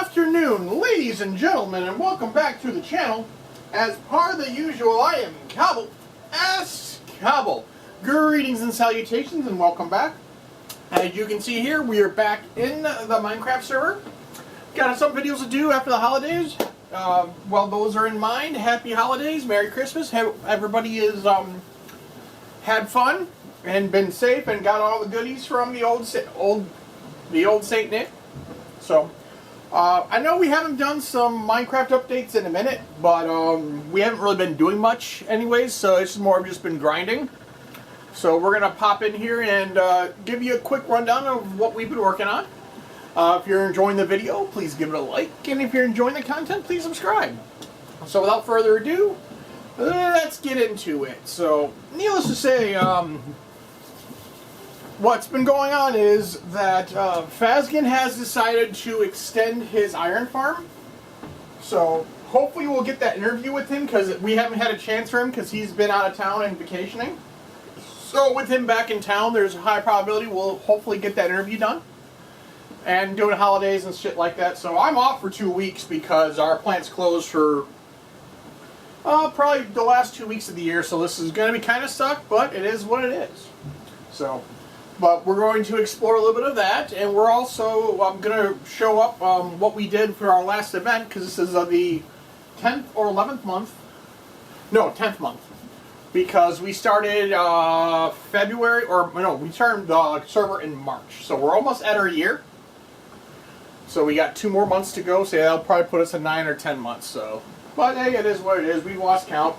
afternoon, ladies and gentlemen, and welcome back to the channel. As part of the usual, I am Cobble, Ask Cobble. Greetings and salutations, and welcome back. As you can see here, we are back in the Minecraft server. Got some videos to do after the holidays. Well, those are in mind. Happy holidays, Merry Christmas. Everybody is had fun and been safe and got all the goodies from the old Saint Nick. So, I know we haven't done some Minecraft updates in a minute, but we haven't really been doing much anyways, so it's more of just been grinding. So we're going to pop in here and give you a quick rundown of what we've been working on. If you're enjoying the video, please give it a like, and if you're enjoying the content, please subscribe. So without further ado, let's get into it. So, needless to say, what's been going on is that Phasgan has decided to extend his iron farm. So hopefully we'll get that interview with him, because we haven't had a chance for him because he's been out of town and vacationing. So with him back in town, there's a high probability we'll hopefully get that interview done. And doing holidays and shit like that. So I'm off for 2 weeks because our plant's closed for probably the last 2 weeks of the year. So this is going to be kind of suck, but it is what it is. So, but we're going to explore a little bit of that, and we're also going to show up what we did for our last event, because this is the 10th or 11th month. No, 10th month. Because we started February, or no, we started the server in March. So we're almost at our year. So we got 2 more months to go, so that'll probably put us at 9 or 10 months. So, but hey, it is what it is. We lost count.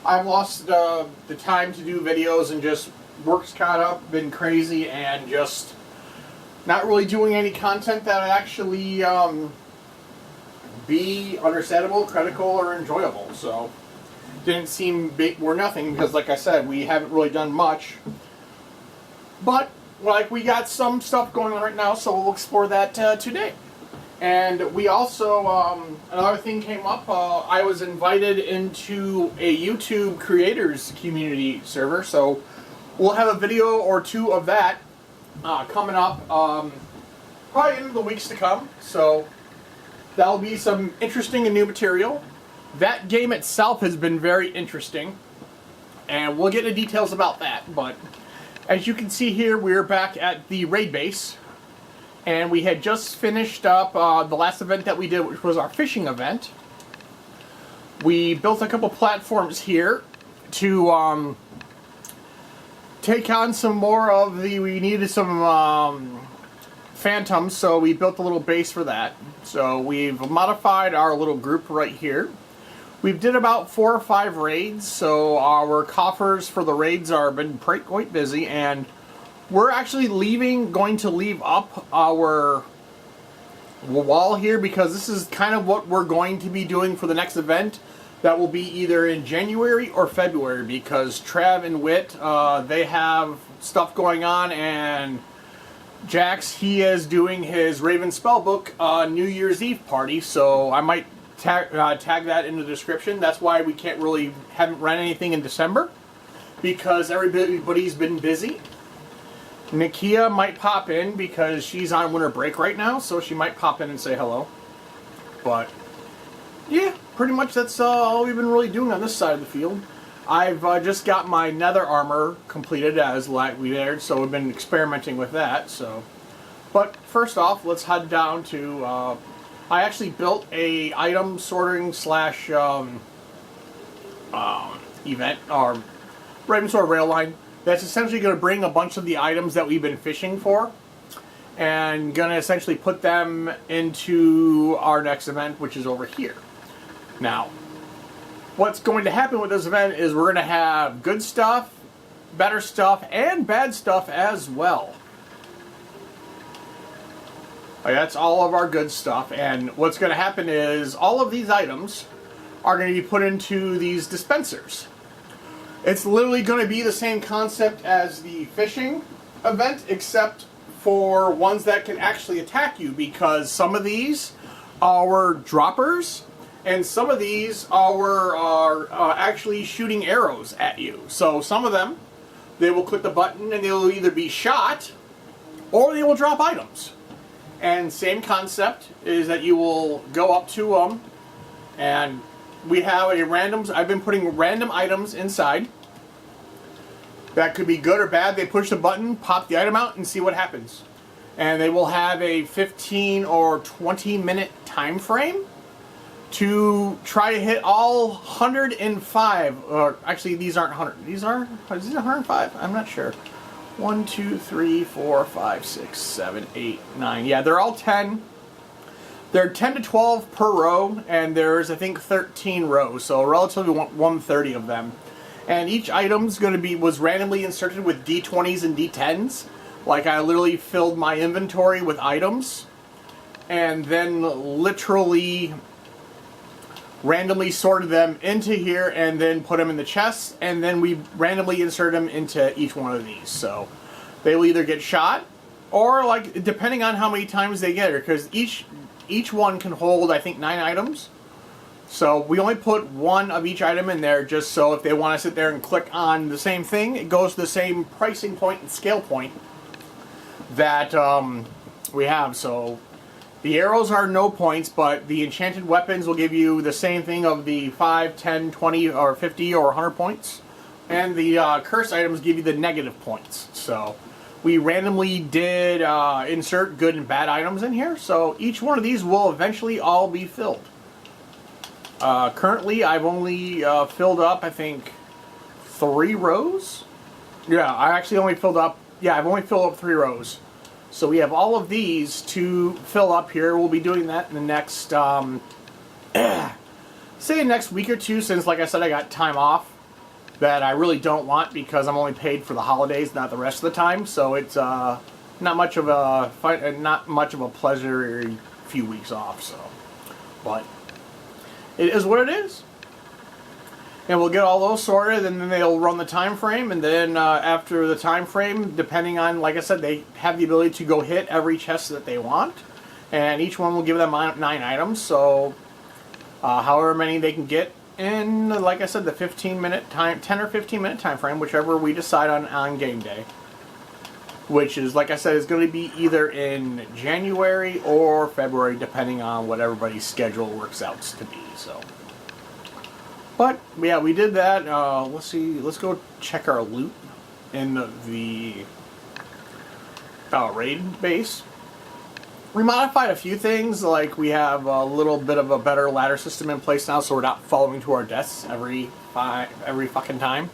I've lost the time to do videos, and just work's caught up, been crazy, and just not really doing any content that would actually be understandable, critical, or enjoyable. So didn't seem big or nothing, because like I said, we haven't really done much. But like, we got some stuff going on right now, so we'll explore that today. And we also, another thing came up, I was invited into a YouTube creators community server, so we'll have a video or 2 of that coming up probably in the weeks to come. So that'll be some interesting and new material. That game itself has been very interesting, and we'll get into details about that. But as you can see here, we're back at the raid base, and we had just finished up the last event that we did, which was our fishing event. We built a couple platforms here to take on some more of the, we needed some phantoms, so we built a little base for that. So we've modified our little group right here. We've did about 4 or 5 raids, so our coffers for the raids are been quite busy, and we're actually going to leave up our wall here, because this is kind of what we're going to be doing for the next event. That will be either in January or February, because Trav and Wit, they have stuff going on, and Jax, he is doing his Raven Spellbook New Year's Eve party, so I might tag that in the description. That's why we haven't run anything in December, because everybody's been busy. Nakia might pop in because she's on winter break right now, so she might pop in and say hello. But yeah, pretty much that's all we've been really doing on this side of the field. I've just got my nether armor completed, as we aired, so we've been experimenting with that. So, but first off, let's head down to. I actually built a item sorting slash event, or Ravensword rail line, that's essentially going to bring a bunch of the items that we've been fishing for, and going to essentially put them into our next event, which is over here. Now, what's going to happen with this event is we're going to have good stuff, better stuff, and bad stuff as well. That's all of our good stuff, and what's going to happen is all of these items are going to be put into these dispensers. It's literally going to be the same concept as the fishing event, except for ones that can actually attack you, because some of these are droppers, and some of these are actually shooting arrows at you. So some of them, they will click the button and they will either be shot, or they will drop items. And same concept is that you will go up to them, and we have a randoms. I've been putting random items inside. That could be good or bad. They push the button, pop the item out, and see what happens. And they will have a 15 or 20 minute time frame to try to hit all 105. Or actually, these aren't 100. These 105? I'm not sure. 1, 2, 3, 4, 5, 6, 7, 8, 9. Yeah, they're all 10. They're 10 to 12 per row, and there's, I think, 13 rows, so relatively 130 of them. And each item's going to was randomly inserted with D20s and D10s. Like, I literally filled my inventory with items, and then literally randomly sorted them into here, and then put them in the chests, and then we randomly insert them into each one of these. So they will either get shot, or, like, depending on how many times they get it, because each one can hold, I think, 9 items. So we only put one of each item in there just so if they want to sit there and click on the same thing, it goes to the same pricing point and scale point that we have. So the arrows are no points, but the enchanted weapons will give you the same thing of the 5, 10, 20, or 50, or 100 points. And the curse items give you the negative points. So we randomly did insert good and bad items in here, so each one of these will eventually all be filled. Currently, I've only filled up, I think, 3 rows. Yeah, I actually only filled up, I've only filled up 3 rows. So we have all of these to fill up here. We'll be doing that in the next, say next week or two, since, like I said, I got time off that I really don't want because I'm only paid for the holidays, not the rest of the time. So it's not much of a pleasure few weeks off. So, but it is what it is, and we'll get all those sorted, and then they'll run the time frame, and then after the time frame, depending on, like I said, they have the ability to go hit every chest that they want, and each one will give them 9 items. So however many they can get in, like I said, the 15-minute time, 10 or 15-minute time frame, whichever we decide on game day, which is, like I said, is going to be either in January or February, depending on what everybody's schedule works out to be. So, but yeah, we did that. Let's see. Let's go check our loot in the raid base. We modified a few things, like we have a little bit of a better ladder system in place now, so we're not falling to our deaths every fucking time.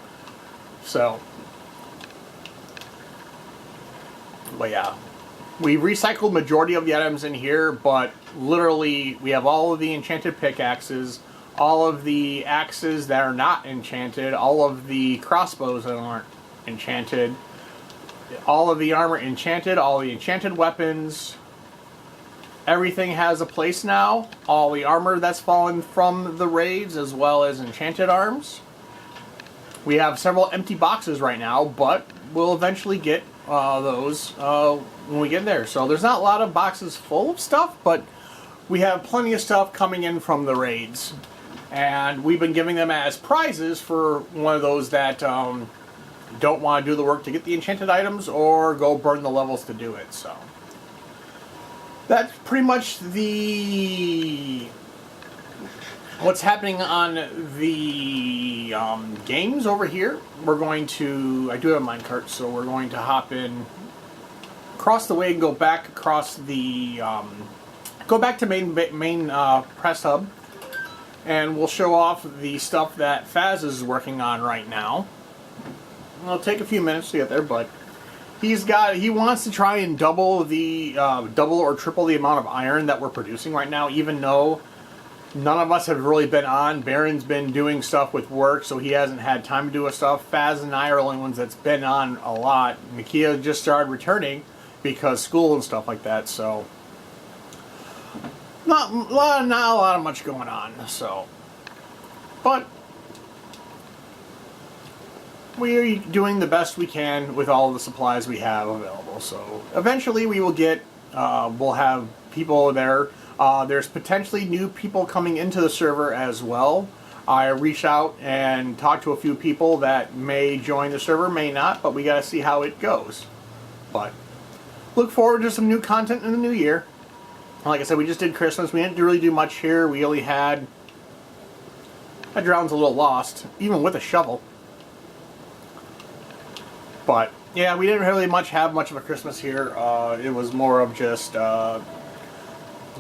So, but yeah, we recycled majority of the items in here, but literally we have all of the enchanted pickaxes, all of the axes that are not enchanted, all of the crossbows that aren't enchanted, all of the armor enchanted, all the enchanted weapons. Everything has a place now. All the armor that's fallen from the raids, as well as enchanted arms. We have several empty boxes right now, but we'll eventually get those when we get there. So there's not a lot of boxes full of stuff, but we have plenty of stuff coming in from the raids. And we've been giving them as prizes for one of those that don't want to do the work to get the enchanted items or go burn the levels to do it. So that's pretty much what's happening on the games over here. We're going to, I do have a minecart, so we're going to hop in, cross the way, and go back across the, go back to main press hub, and we'll show off the stuff that Faz is working on right now. It'll take a few minutes to get there, but he wants to try and double or triple the amount of iron that we're producing right now, even though none of us have really been on. Baron's been doing stuff with work, so he hasn't had time to do his stuff. Faz and I are the only ones that's been on a lot. Nakia just started returning because school and stuff like that, so not a lot of much going on. So, but we're doing the best we can with all the supplies we have available. So eventually we will get, we'll have people there. There's potentially new people coming into the server as well. I reached out and talked to a few people that may join the server, may not, but we gotta see how it goes. But look forward to some new content in the new year. Like I said, we just did Christmas. We didn't really do much here. We only had... My drone's a little lost, even with a shovel. But, yeah, we didn't really have much of a Christmas here. It was more of just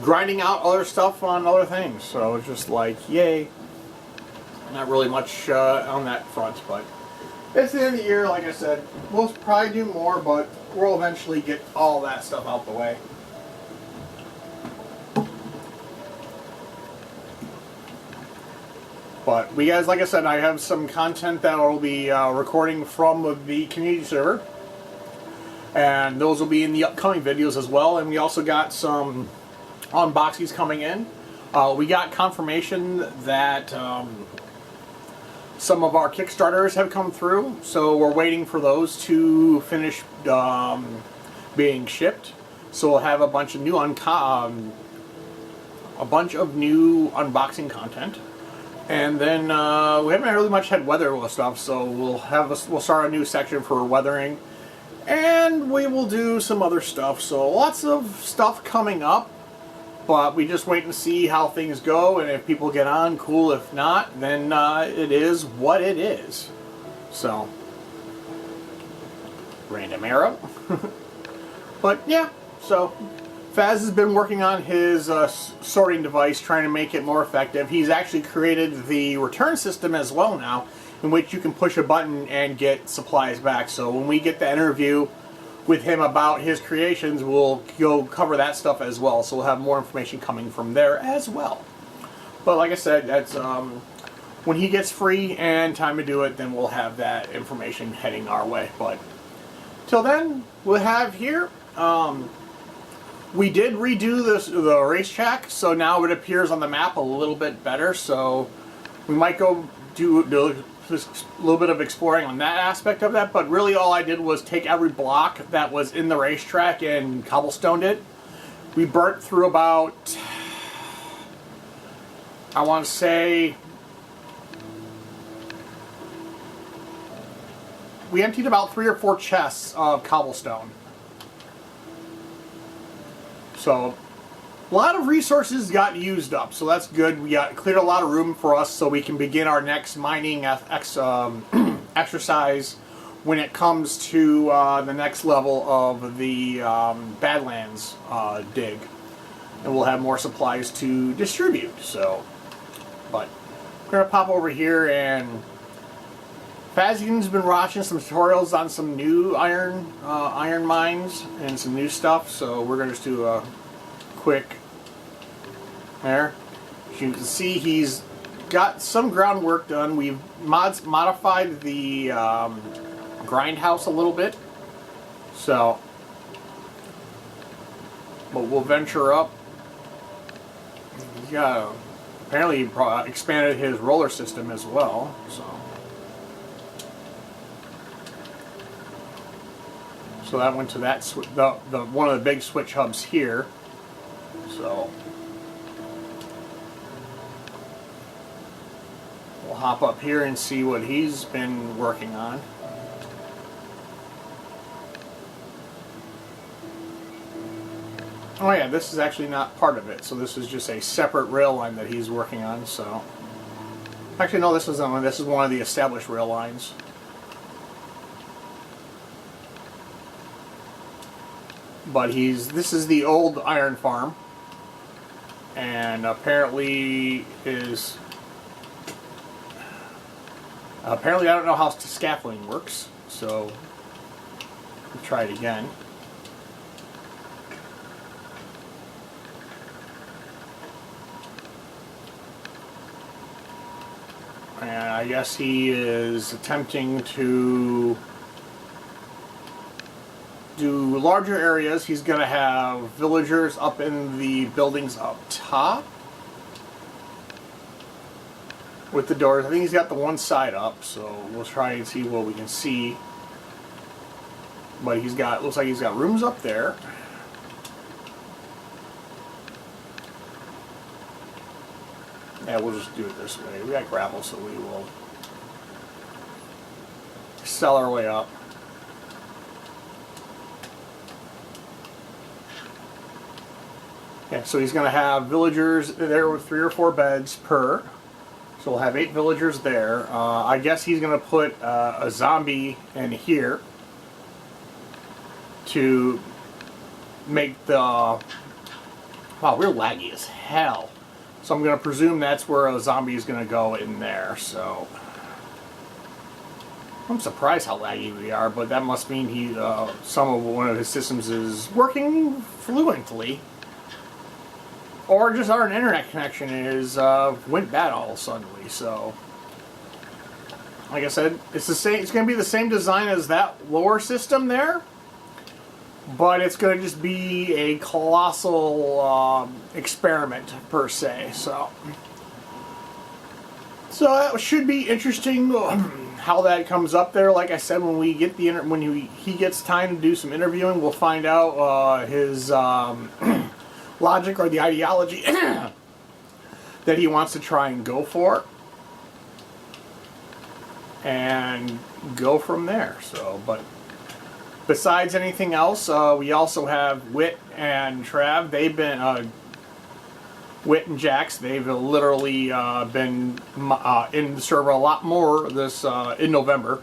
grinding out other stuff on other things. So it's just like, yay. Not really much on that front, but it's the end of the year, like I said. We'll probably do more, but we'll eventually get all that stuff out the way. But we guys, like I said, I have some content that I'll be recording from the community server. And those will be in the upcoming videos as well. And we also got some unboxings coming in. We got confirmation that some of our Kickstarters have come through. So we're waiting for those to finish being shipped. So we'll have a bunch of new unboxing content. And then we haven't really much had weather stuff, so we'll start a new section for weathering, and we will do some other stuff. So lots of stuff coming up, but we just wait and see how things go, and if people get on, cool. If not, then it is what it is. So random arrow, but yeah. So Faz has been working on his sorting device, trying to make it more effective. He's actually created the return system as well now, in which you can push a button and get supplies back. So when we get the interview with him about his creations, we'll go cover that stuff as well. So we'll have more information coming from there as well. But like I said, that's when he gets free and time to do it, then we'll have that information heading our way. But till then, we'll have here... we did redo the racetrack, so now it appears on the map a little bit better. So we might go do a little bit of exploring on that aspect of that. But really all I did was take every block that was in the racetrack and cobblestoned it. We burnt through about, I want to say, we emptied about 3 or 4 chests of cobblestone. So a lot of resources got used up, so that's good. We got cleared a lot of room for us, so we can begin our next mining exercise when it comes to the next level of the Badlands dig, and we'll have more supplies to distribute. So, but we're gonna pop over here, and Fazian's been watching some tutorials on some new iron mines and some new stuff, so we're gonna just do a quick there. As you can see, he's got some groundwork done. We've modified the grindhouse a little bit, so but we'll venture up. Yeah, apparently he expanded his roller system as well, so that went to that the one of the big switch hubs here. So we'll hop up here and see what he's been working on. Oh yeah, this is actually not part of it, so this is just a separate rail line that he's working on. So actually no, this is one of the established rail lines. But this is the old iron farm, and apparently I don't know how scaffolding works, so we'll try it again. And I guess he is attempting to do larger areas. He's going to have villagers up in the buildings up top with the doors. I think he's got the one side up, so we'll try and see what we can see. But looks like he's got rooms up there. Yeah, we'll just do it this way. We got gravel, so we will sell our way up. Yeah, so he's going to have villagers there with 3 or 4 beds per. So we'll have 8 villagers there. I guess he's going to put a zombie in here to make the... Wow, we're laggy as hell. So I'm going to presume that's where a zombie is going to go in there. So I'm surprised how laggy we are, but that must mean one of his systems is working fluently. Or just our internet connection went bad all suddenly. So, like I said, it's the same. It's going to be the same design as that lower system there, but it's going to just be a colossal experiment per se. So that should be interesting how that comes up there. Like I said, when we get he gets time to do some interviewing, we'll find out his. Logic or the ideology that he wants to try and go for, and go from there. So, but besides anything else, we also have Wit and Trav. They've been Wit and Jax. They've literally been in the server a lot more this in November.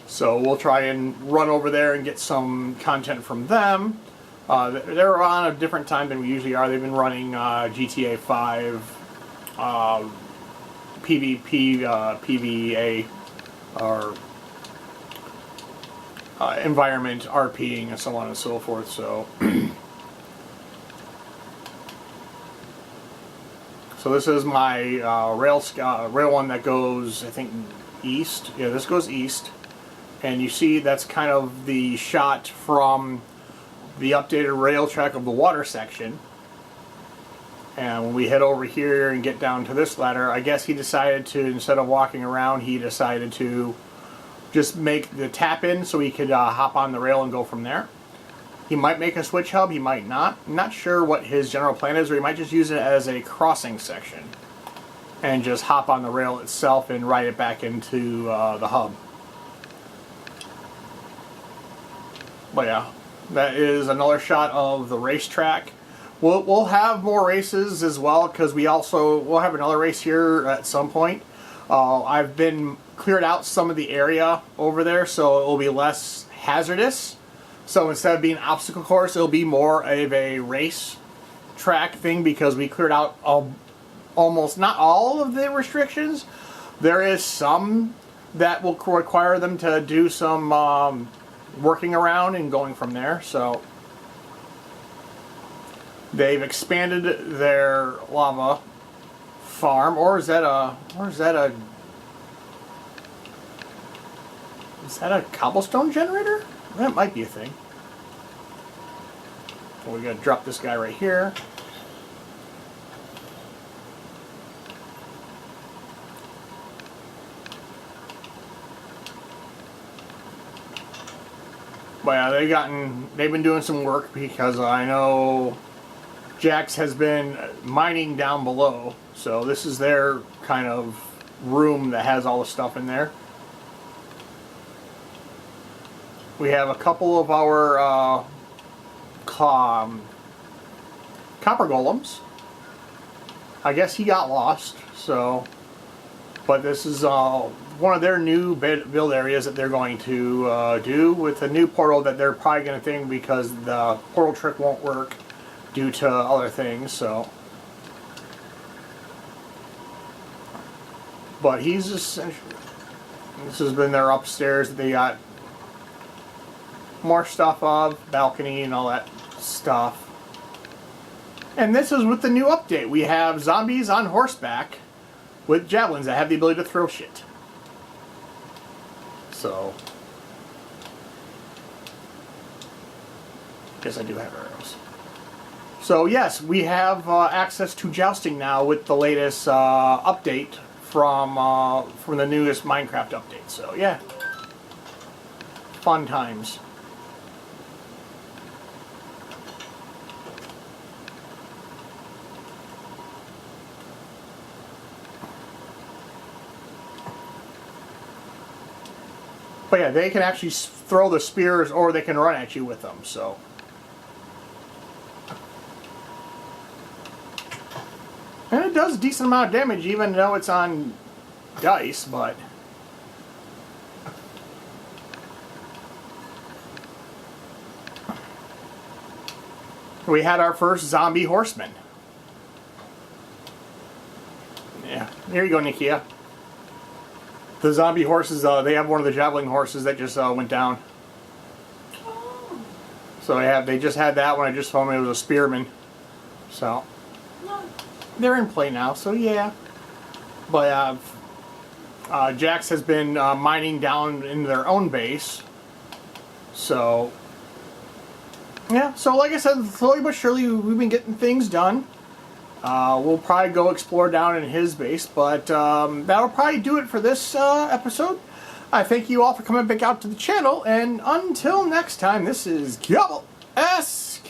So we'll try and run over there and get some content from them. They're on a different time than we usually are. They've been running GTA 5, PvP, PvA, or environment, RPing, and so on and so forth. So, so this is my rail one that goes, I think, east. Yeah, this goes east, and you see that's kind of the shot from the updated rail track of the water section. And when we head over here and get down to this ladder, I guess he decided to, instead of walking around, he decided to just make the tap in so he could hop on the rail and go from there. He might make a switch hub, he might not. I'm not sure what his general plan is, or he might just use it as a crossing section and just hop on the rail itself and ride it back into the hub. But yeah, that is another shot of the racetrack. We'll have more races as well, because we'll have another race here at some point. I've been cleared out some of the area over there, so it will be less hazardous. So instead of being an obstacle course, it'll be more of a race track thing, because we cleared out almost not all of the restrictions. There is some that will require them to do some working around and going from there. So they've expanded their lava farm, or is that a cobblestone generator? That might be a thing. Well, we gotta drop this guy right here. But yeah, they've been doing some work, because I know Jax has been mining down below. So this is their kind of room that has all the stuff in there. We have a couple of our copper golems. I guess he got lost, so... But this is one of their new build areas that they're going to do, with a new portal that they're probably going to think, because the portal trick won't work due to other things. So, but he's essentially, this has been their upstairs. They got more stuff of balcony and all that stuff. And this is with the new update. We have zombies on horseback with javelins that have the ability to throw shit. So, guess I do have arrows. So yes, we have access to jousting now with the latest update from the newest Minecraft update. So yeah, fun times. But yeah, they can actually throw the spears, or they can run at you with them, so. And it does a decent amount of damage even though it's on dice, but... We had our first zombie horseman. Yeah, here you go, Nikia. The zombie horses, they have one of the javelin horses that just went down. So they just had that one. I just told me it was a spearman. So they're in play now. So yeah, but Jax has been mining down in their own base. So yeah. So like I said, slowly but surely we've been getting things done. We'll probably go explore down in his base, but that'll probably do it for this episode. I thank you all for coming back out to the channel, and until next time, this is Cubble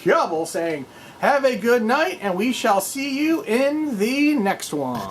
Cubble saying, have a good night, and we shall see you in the next one.